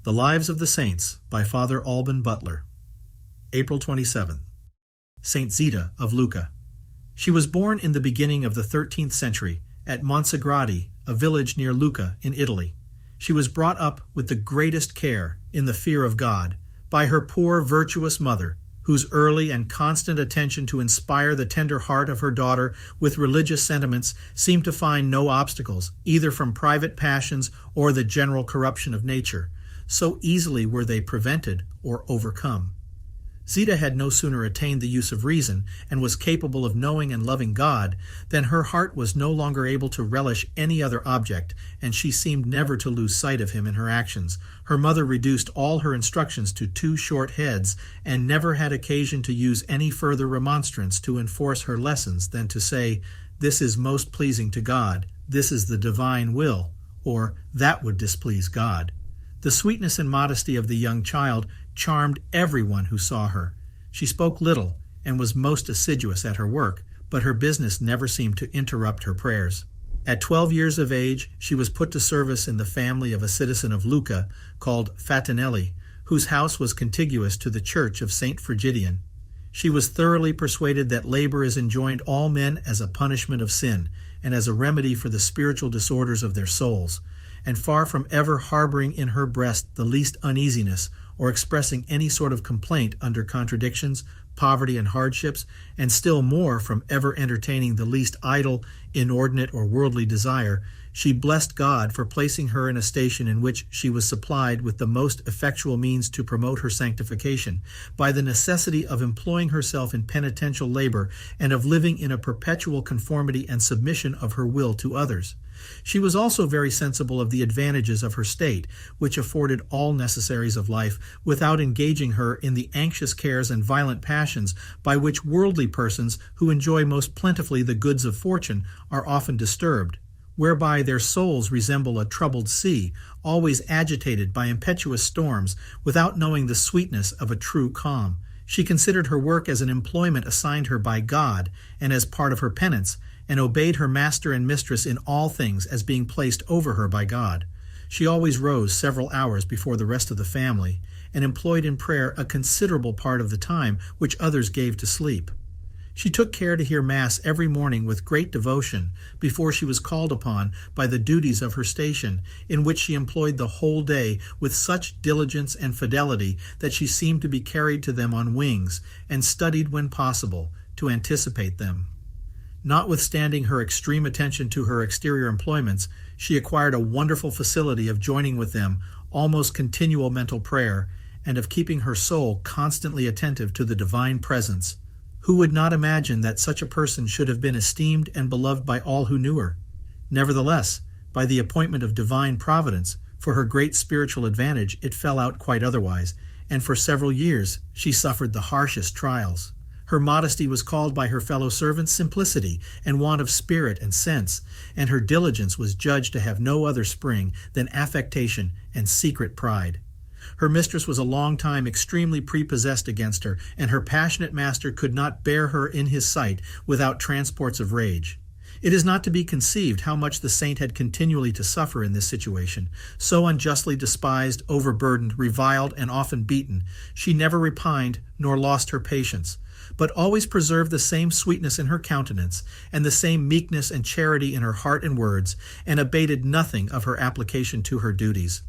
The Lives of the Saints by Father Alban Butler. April 27th. Saint Zita of Lucca. She was born in the beginning of the 13th century at Monsagradi, a village near Lucca in Italy. She was brought up with the greatest care in the fear of God by her poor virtuous mother, whose early and constant attention to inspire the tender heart of her daughter with religious sentiments seemed to find no obstacles, either from private passions or the general corruption of nature. So easily were they prevented or overcome. Zita had no sooner attained the use of reason and was capable of knowing and loving God than her heart was no longer able to relish any other object, and she seemed never to lose sight of him in her actions. Her mother reduced all her instructions to 2 short heads and never had occasion to use any further remonstrance to enforce her lessons than to say, "This is most pleasing to God, this is the divine will," or "that would displease God." The sweetness and modesty of the young child charmed everyone who saw her. She spoke little and was most assiduous at her work, but her business never seemed to interrupt her prayers. At 12 years of age, she was put to service in the family of a citizen of Lucca called Fatinelli, whose house was contiguous to the church of St. Frigidian. She was thoroughly persuaded that labor is enjoined all men as a punishment of sin and as a remedy for the spiritual disorders of their souls, and far from ever harboring in her breast the least uneasiness or expressing any sort of complaint under contradictions, poverty, and hardships, and still more from ever entertaining the least idle, inordinate, or worldly desire, she blessed God for placing her in a station in which she was supplied with the most effectual means to promote her sanctification, by the necessity of employing herself in penitential labor and of living in a perpetual conformity and submission of her will to others. She was also very sensible of the advantages of her state, which afforded all necessaries of life, without engaging her in the anxious cares and violent passions by which worldly persons who enjoy most plentifully the goods of fortune are often disturbed, whereby their souls resemble a troubled sea, always agitated by impetuous storms, without knowing the sweetness of a true calm. She considered her work as an employment assigned her by God, and as part of her penance, and obeyed her master and mistress in all things as being placed over her by God. She always rose several hours before the rest of the family, and employed in prayer a considerable part of the time which others gave to sleep. She took care to hear Mass every morning with great devotion before she was called upon by the duties of her station, in which she employed the whole day with such diligence and fidelity that she seemed to be carried to them on wings, and studied, when possible, to anticipate them. Notwithstanding her extreme attention to her exterior employments, she acquired a wonderful facility of joining with them almost continual mental prayer, and of keeping her soul constantly attentive to the divine presence. Who would not imagine that such a person should have been esteemed and beloved by all who knew her? Nevertheless, by the appointment of divine providence, for her great spiritual advantage, it fell out quite otherwise, and for several years she suffered the harshest trials. Her modesty was called by her fellow servants simplicity and want of spirit and sense, and her diligence was judged to have no other spring than affectation and secret pride. Her mistress was a long time extremely prepossessed against her, and her passionate master could not bear her in his sight without transports of rage. It is not to be conceived how much the saint had continually to suffer in this situation. So unjustly despised, overburdened, reviled, and often beaten, she never repined nor lost her patience, but always preserved the same sweetness in her countenance, and the same meekness and charity in her heart and words, and abated nothing of her application to her duties.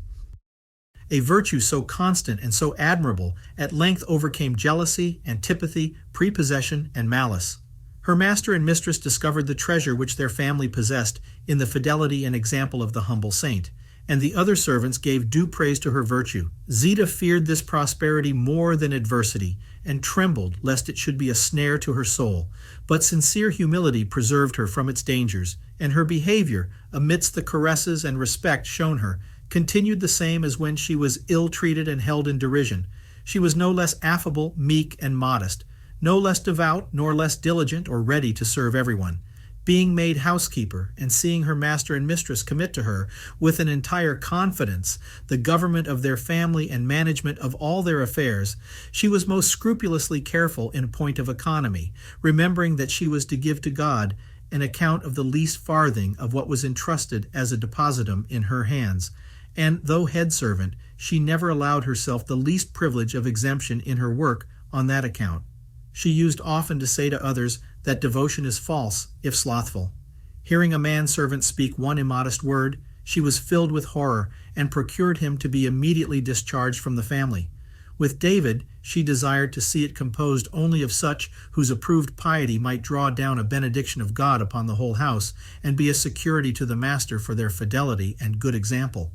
A virtue so constant and so admirable at length overcame jealousy, antipathy, prepossession, and malice. Her master and mistress discovered the treasure which their family possessed in the fidelity and example of the humble saint, and the other servants gave due praise to her virtue. Zita feared this prosperity more than adversity, and trembled lest it should be a snare to her soul, but sincere humility preserved her from its dangers, and her behavior, amidst the caresses and respect shown her, continued the same as when she was ill-treated and held in derision. She was no less affable, meek, and modest, no less devout nor less diligent or ready to serve everyone. Being made housekeeper, and seeing her master and mistress commit to her, with an entire confidence, the government of their family and management of all their affairs, she was most scrupulously careful in point of economy, remembering that she was to give to God an account of the least farthing of what was entrusted as a depositum in her hands, and though head servant, she never allowed herself the least privilege of exemption in her work on that account. She used often to say to others that devotion is false, if slothful. Hearing a manservant speak one immodest word, she was filled with horror and procured him to be immediately discharged from the family. With David, she desired to see it composed only of such whose approved piety might draw down a benediction of God upon the whole house, and be a security to the master for their fidelity and good example.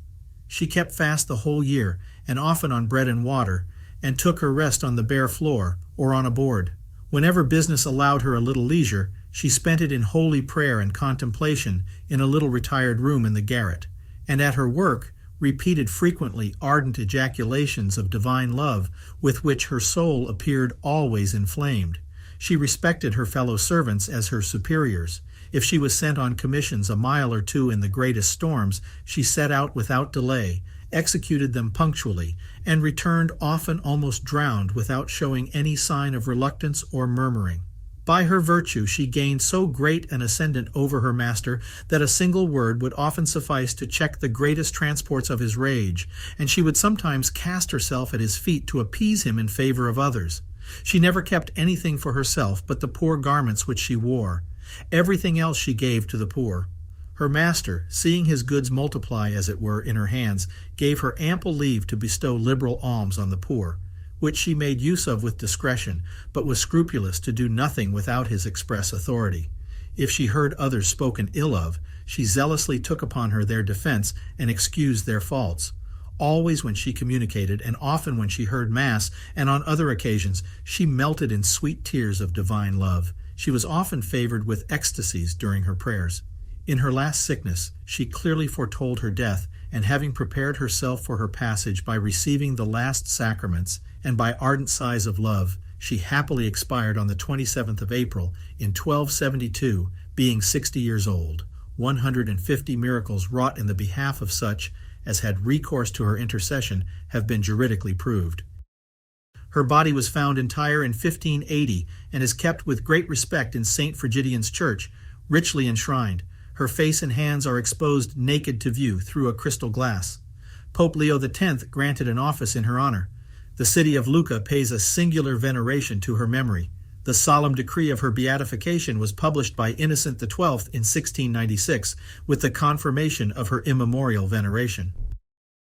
She kept fast the whole year, and often on bread and water, and took her rest on the bare floor, or on a board. Whenever business allowed her a little leisure, she spent it in holy prayer and contemplation in a little retired room in the garret, and at her work repeated frequently ardent ejaculations of divine love, with which her soul appeared always inflamed. She respected her fellow servants as her superiors. If she was sent on commissions a mile or two in the greatest storms, she set out without delay, executed them punctually, and returned often almost drowned without showing any sign of reluctance or murmuring. By her virtue she gained so great an ascendant over her master that a single word would often suffice to check the greatest transports of his rage, and she would sometimes cast herself at his feet to appease him in favor of others. She never kept anything for herself but the poor garments which she wore. Everything else she gave to the poor. Her master, seeing his goods multiply, as it were, in her hands, gave her ample leave to bestow liberal alms on the poor, which she made use of with discretion, but was scrupulous to do nothing without his express authority. If she heard others spoken ill of, she zealously took upon her their defense and excused their faults. Always when she communicated, and often when she heard Mass, and on other occasions, she melted in sweet tears of divine love. She was often favored with ecstasies during her prayers. In her last sickness, she clearly foretold her death, and having prepared herself for her passage by receiving the last sacraments, and by ardent sighs of love, she happily expired on the 27th of April in 1272, being 60 years old. 150 miracles wrought in the behalf of such as had recourse to her intercession have been juridically proved. Her body was found entire in 1580 and is kept with great respect in St. Frigidian's Church, richly enshrined. Her face and hands are exposed naked to view through a crystal glass. Pope Leo X granted an office in her honor. The city of Lucca pays a singular veneration to her memory. The solemn decree of her beatification was published by Innocent XII in 1696, with the confirmation of her immemorial veneration.